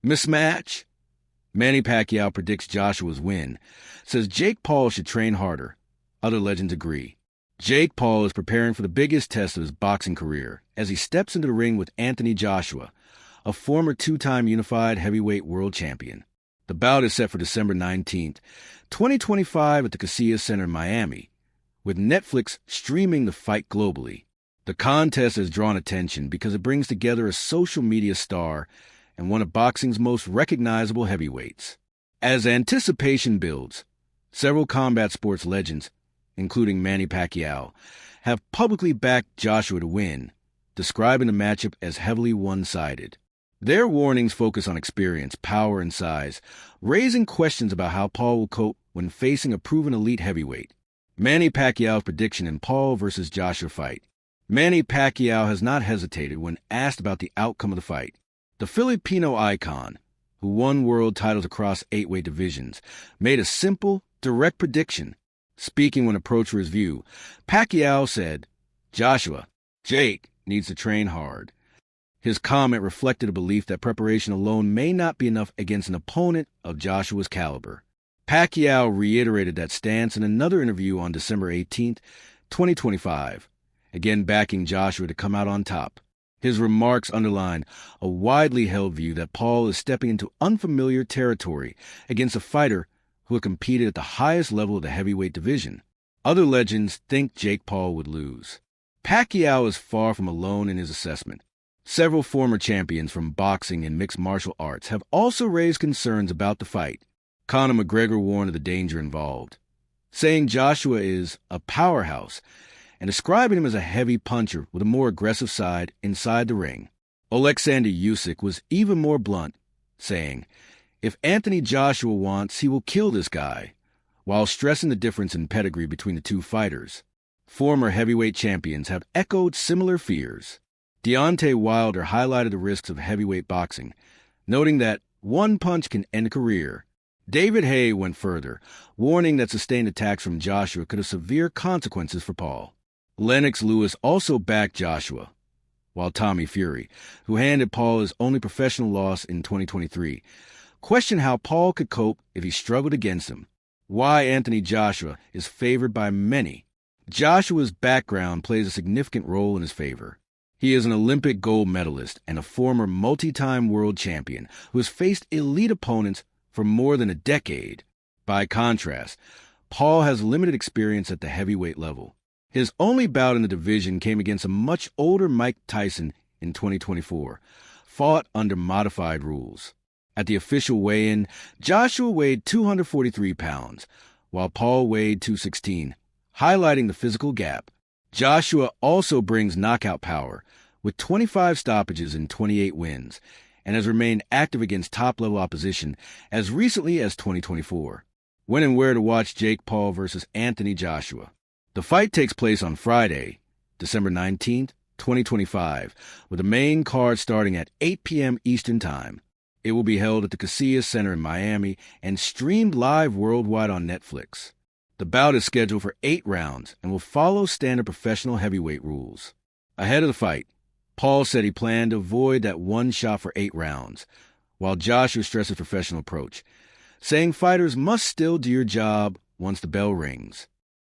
Mismatch? Manny Pacquiao predicts Joshua's win, says Jake Paul should train harder. Other legends agree. Jake Paul is preparing for the biggest test of his boxing career as he steps into the ring with Anthony Joshua, a former two-time unified heavyweight world champion. The bout is set for December 19th, 2025 at the Kaseya Centre in Miami, with Netflix streaming the fight globally. The contest has drawn attention because it brings together a social media star and one of boxing's most recognizable heavyweights. As anticipation builds, several combat sports legends, including Manny Pacquiao, have publicly backed Joshua to win, describing the matchup as heavily one-sided. Their warnings focus on experience, power, and size, raising questions about how Paul will cope when facing a proven elite heavyweight. Manny Pacquiao's prediction in Paul versus Joshua fight. Manny Pacquiao has not hesitated when asked about the outcome of the fight. The Filipino icon, who won world titles across 8-weight divisions, made a simple, direct prediction. Speaking when approached for his view, Pacquiao said, "Joshua, Jake needs to train hard." His comment reflected a belief that preparation alone may not be enough against an opponent of Joshua's caliber. Pacquiao reiterated that stance in another interview on December 18, 2025, again backing Joshua to come out on top. His remarks underline a widely held view that Paul is stepping into unfamiliar territory against a fighter who had competed at the highest level of the heavyweight division. Other legends think Jake Paul would lose. Pacquiao is far from alone in his assessment. Several former champions from boxing and mixed martial arts have also raised concerns about the fight. Conor McGregor warned of the danger involved, saying Joshua is a powerhouse and describing him as a heavy puncher with a more aggressive side inside the ring. Alexander Usyk was even more blunt, saying, "If Anthony Joshua wants, he will kill this guy," while stressing the difference in pedigree between the two fighters. Former heavyweight champions have echoed similar fears. Deontay Wilder highlighted the risks of heavyweight boxing, noting that one punch can end a career. David Haye went further, warning that sustained attacks from Joshua could have severe consequences for Paul. Lennox Lewis also backed Joshua, while Tommy Fury, who handed Paul his only professional loss in 2023, questioned how Paul could cope if he struggled against him. Why Anthony Joshua is favored by many. Joshua's background plays a significant role in his favor. He is an Olympic gold medalist and a former multi-time world champion who has faced elite opponents for more than a decade. By contrast, Paul has limited experience at the heavyweight level. His only bout in the division came against a much older Mike Tyson in 2024, fought under modified rules. At the official weigh-in, Joshua weighed 243 pounds, while Paul weighed 216, highlighting the physical gap. Joshua also brings knockout power, with 25 stoppages and 28 wins, and has remained active against top-level opposition as recently as 2024. When and where to watch Jake Paul versus Anthony Joshua. The fight takes place on Friday, December 19th, 2025, with the main card starting at 8 p.m. Eastern Time. It will be held at the Kaseya Centre in Miami and streamed live worldwide on Netflix. The bout is scheduled for 8 rounds and will follow standard professional heavyweight rules. Ahead of the fight, Paul said he planned to avoid that one shot for 8 rounds, while Joshua stressed his professional approach, saying fighters must still do your job once the bell rings.